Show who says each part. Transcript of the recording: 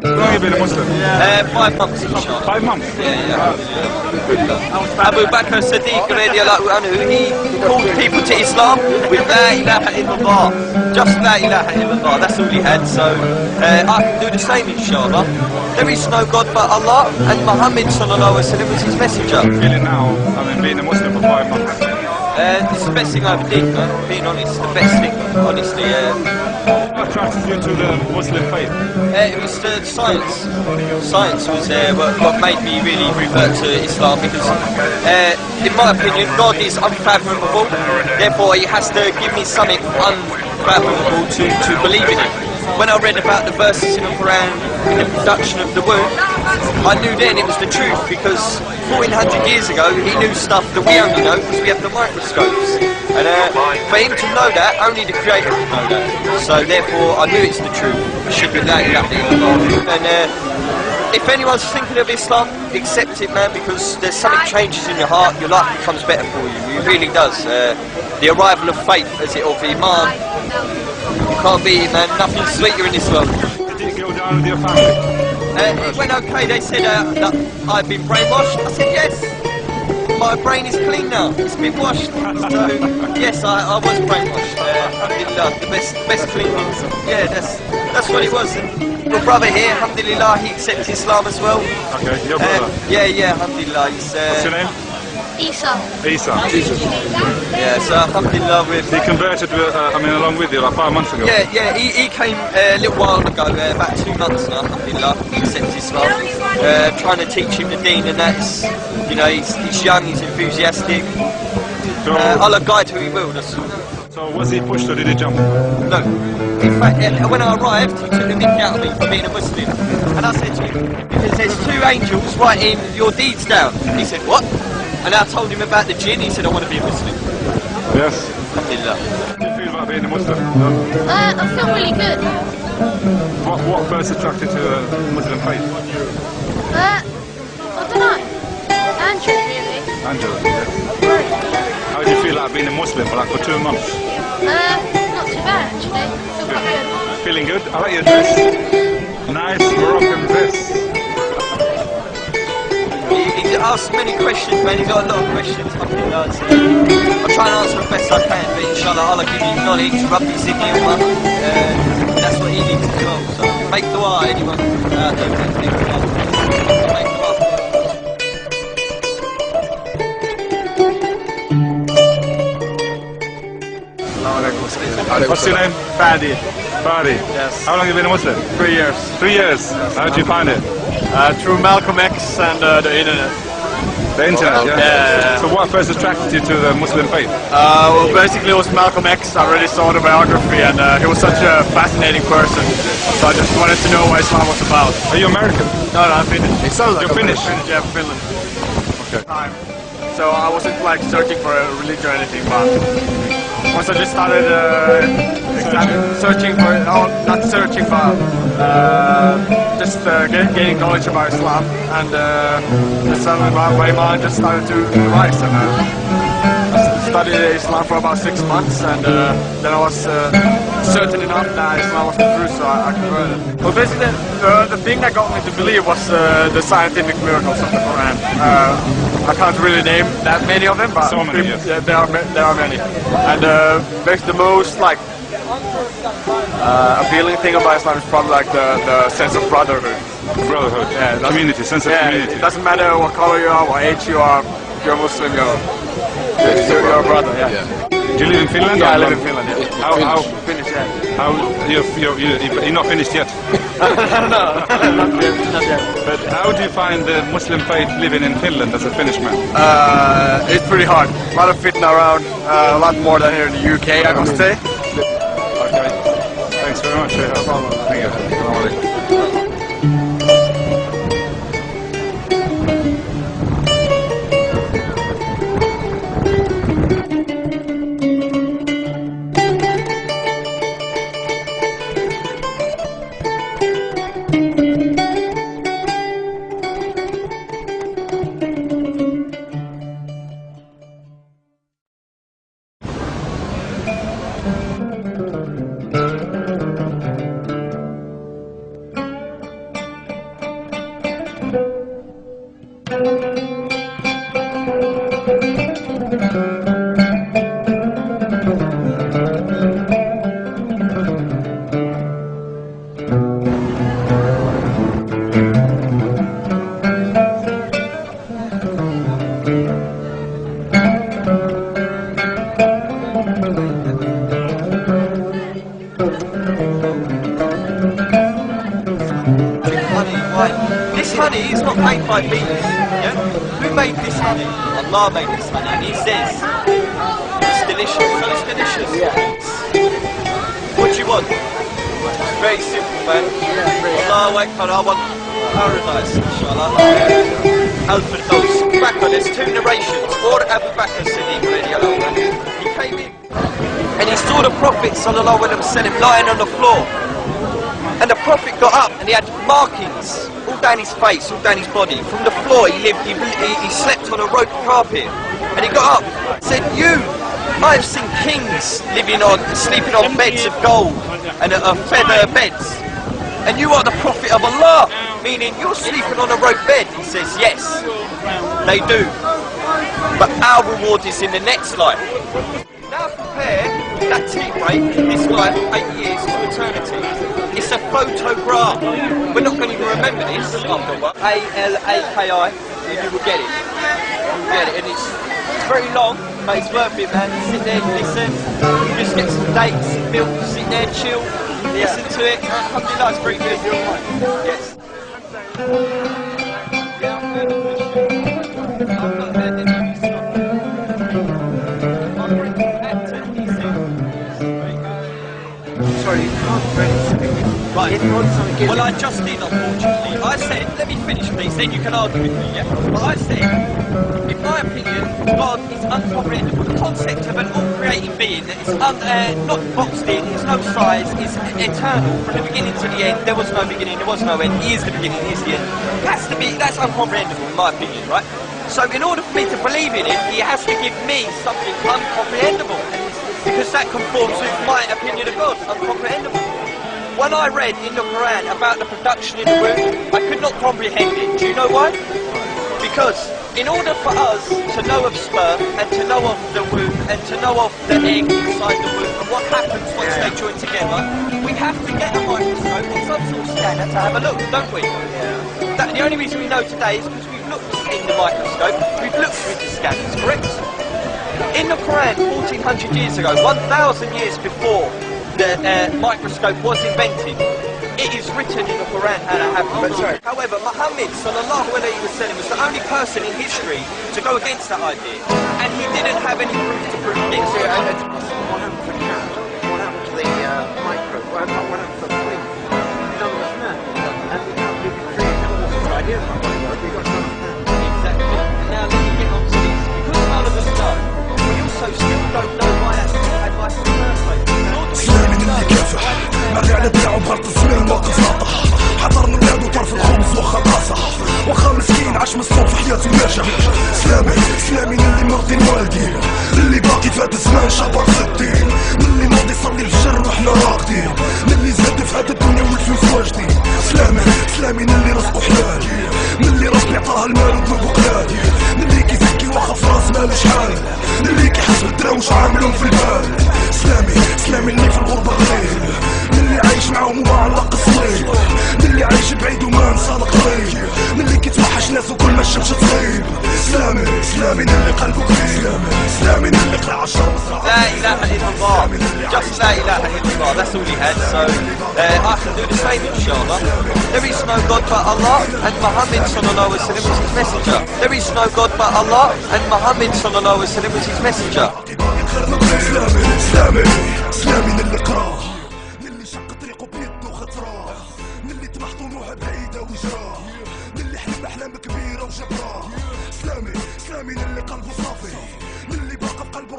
Speaker 1: How long have you been a Muslim?
Speaker 2: 5 months inshallah.
Speaker 1: 5 months?
Speaker 2: Abu Bakr Siddiq radiallahu anhu, he called people to Islam with La ilaha illallah. Just La ilaha illallah, that's all he had. So I can do the same inshallah. There is no God but Allah, and Muhammad sallallahu alaihi wasallam was his messenger.
Speaker 1: How are you feeling now, being a Muslim for 5 months?
Speaker 2: This is the best thing I ever did, man. Being honest, the best thing, honestly.
Speaker 1: What attracted you to the Muslim faith?
Speaker 2: It was the science. Science was what made me really revert to Islam because, in my opinion, God is unfathomable. Therefore, He has to give me something unfathomable to believe in Him. When I read about the verses in the Quran, in the production of the womb, I knew then it was the truth because 1400 years ago he knew stuff that we only know because we have the microscopes. And for him to know that, only the Creator could know that. So therefore I knew it's the truth. And if anyone's thinking of Islam, accept it, man, because there's something changes in your heart, your life becomes better for you. It really does. The arrival of faith, as it, of Iman, you can't beat it, man. Nothing's sweeter in this world.
Speaker 1: Did it go down with your family?
Speaker 2: It went okay. They said that I've been brainwashed. I said yes. My brain is clean now. It's been washed. So yes, I was brainwashed. Alhamdulillah, the best cleaning. Yeah, that's what it was. And your brother here, alhamdulillah, he accepts Islam as well.
Speaker 1: Okay, your brother.
Speaker 2: Yeah, alhamdulillah.
Speaker 1: What's your name?
Speaker 3: Isa.
Speaker 1: Isa.
Speaker 2: Yeah, so alhamdulillah with...
Speaker 1: He converted, along with you, like 5 months ago?
Speaker 2: Yeah, he came a little while ago, about 2 months now, alhamdulillah. He accepts Islam. Trying to teach him the deen and that's, you know, he's young, he's enthusiastic.
Speaker 1: So,
Speaker 2: I'll guide who he will, that's all.
Speaker 1: So was he pushed or did he jump?
Speaker 2: No. In fact, when I arrived, he took the mick out of me for being a Muslim. And I said to him, because there's 2 angels writing your deeds down. He said, what? And I told him about the jinn, he said, I want to be a Muslim.
Speaker 1: Yes.
Speaker 2: Alhamdulillah.
Speaker 1: How do you feel about being a Muslim?
Speaker 3: I feel really good.
Speaker 1: What first attracted to the Muslim faith?
Speaker 3: I don't know. Andrew, really.
Speaker 1: Angela. How do you feel like being a Muslim for 2 months?
Speaker 3: Not too bad, actually. Feel quite good.
Speaker 1: Feeling good? I like your dress. Nice Moroccan dress.
Speaker 2: He asked many questions, man. He's got a lot of questions. Alhamdulillah. So I'll try and answer the best I can, but inshallah Allah give you knowledge, Rabbi Zidni Umar. That's what he needs as well. So make dua, anyone out there who make dua. Make dua.
Speaker 1: What's your name?
Speaker 4: Fadi.
Speaker 1: Fadi.
Speaker 4: Yes.
Speaker 1: How long have you been a Muslim?
Speaker 4: 3 years.
Speaker 1: 3 years. How did you find it?
Speaker 4: Through Malcolm X and the internet.
Speaker 1: The internet, yeah?
Speaker 4: Yeah.
Speaker 1: So what first attracted you to the Muslim faith?
Speaker 4: Well, basically it was Malcolm X. I already saw the biography and he was such a fascinating person. So I just wanted to know what Islam was about.
Speaker 1: Are you American?
Speaker 4: No, I'm Finnish.
Speaker 5: It sounds like
Speaker 1: You're Finnish?
Speaker 4: Yeah, from Finland.
Speaker 1: Okay.
Speaker 4: So I wasn't like searching for a religion or anything, but once I just started searching for, not searching, but just gaining knowledge about Islam, and just my mind just started to rise, and I studied Islam for about 6 months, and then I was certain enough that Islam was the truth, so I converted. Well, basically, the thing that got me to believe was the scientific miracles of the Quran. I can't really name that many of them, but
Speaker 1: so many, yes.
Speaker 4: yeah, there are many. And the most like appealing thing about Islam is probably like the sense of brotherhood.
Speaker 1: Brotherhood.
Speaker 4: Yeah,
Speaker 1: community, sense of community.
Speaker 4: It doesn't matter what color you are, what age you are. If you're Muslim, you're a brother. Yeah.
Speaker 1: Do you live in Finland?
Speaker 4: Yeah, I live in Finland. Yeah.
Speaker 1: How
Speaker 4: Finnish? Yeah.
Speaker 1: how you're not finished yet?
Speaker 4: No, not yet.
Speaker 1: But how do you find the Muslim faith living in Finland as a Finnish man?
Speaker 4: It's pretty hard. A lot of fitna around, a lot more than here in the UK, I must say.
Speaker 1: Okay. Thanks very much. No problem. Thank you. Assalamu alaikum.
Speaker 2: honey is not made by bees. Yeah? Who made this honey? Allah made this honey. And He says, it's delicious. So it's delicious. What do you want? It's very simple, man. Allahu Akbar, I want paradise, inshallah. Al-Firdaus. Bakr, there's two narrations. Or Abu Bakr Siddiq, he came in and he saw the Prophet sallallahu alaihi wasallam lying on the floor. And the Prophet got up and he had markings all down his face, all down his body. From the floor he slept on a rope carpet. And he got up, said, I have seen kings sleeping on beds of gold and feather beds. And you are the Prophet of Allah, meaning you're sleeping on a rope bed. He says, yes, they do. But our reward is in the next life. Now compare that tea break in this life, 8 years to eternity. It's a photograph. We're not going to even remember this after a while. A-L-A-K-I, you will get it. You'll get it. And it's very long, but it's worth it, man. Sit there, listen, just get some dates, milk, sit there, chill, listen to it. Alhamdulillah, it's very good. Yes.
Speaker 5: Sorry, you can't really
Speaker 2: Right.
Speaker 5: speak.
Speaker 2: Well, I just did, unfortunately. I said, let me finish, please, then you can argue with me, yeah? But I said, in my opinion, God is uncomprehendable. The concept of an all-creating being that is not boxed in, is no size, is eternal. From the beginning to the end, there was no beginning, there was no end. He is the beginning, he is the end. That's uncomprehendable, in my opinion, right? So in order for me to believe in him, he has to give me something uncomprehendable. Because that conforms with my opinion of God, uncomprehendable. When I read in the Quran about the production in the womb, I could not comprehend it. Do you know why? Because in order for us to know of sperm and to know of the womb and to know of the egg inside the womb and what happens once they join together, we have to get a microscope or some sort of scanner to have a look, don't we? The only reason we know today is because we've looked in the microscope, we've looked with the scanners, correct? In the Quran, 1400 years ago, 1,000 years before the microscope was invented, it is written in the Quran how to have it. However, Muhammad sallallahu alayhi wa sallam was the only person in history to go against that idea, and he didn't have any proof to prove it.
Speaker 5: What happened to the cat? What happened to the micro? What happened to the queen? None of us know. And we can't create an idea of that. We've got none of that.
Speaker 2: Exactly. Now let me get on to this. Because none of us know, we also still don't know why that's not advice in the first place.
Speaker 6: سلامي اللي كافح الرعلة تاعو بارت الزمان واقف ناطح حضر من ولادو طرف الخبز واخا قاصح واخا مسكين عاش مسطول في حياته ناجح سلامي اللي مرضي الوالدين اللي باقي فات الزمان شبر في الدين من اللي ناضي يصلي الفجر وحنا راقدين من اللي زاد في هاد الدنيا والفلوس واجدين سلامي اللي رزقو حلال من اللي ربي عطاه المال وذنوبو قلال من اللي كيزكي واخا في راس مالو شحال من اللي كيحس بالدراوش عاملهم في البال سلامي اللي في الغربة غريب من اللي عايش معاهم وما علق الصليب من اللي عايش بعيد وما نصادق قريب من اللي كيتوحش ناس وكل ما الشمس تصيب سلامي اللي قلبه كبير سلامي اللي قلع عشر
Speaker 2: La ilaha illallah. Just la ilaha illallah. That's all he had. So I can do the same, inshallah. There is no God but Allah, and Muhammad sallallahu alaihi wasallam was his messenger. There is no God but Allah, and Muhammad sallallahu alaihi wasallam was his messenger.
Speaker 6: سلامي اللي قراه من اللي شق طريقه بيده وخطراه من اللي طمح طموحه بعيده وجراه من اللي حلم احلام كبيره وجبراه سلامي اللي قلبه صافي من اللي باقى في قلبه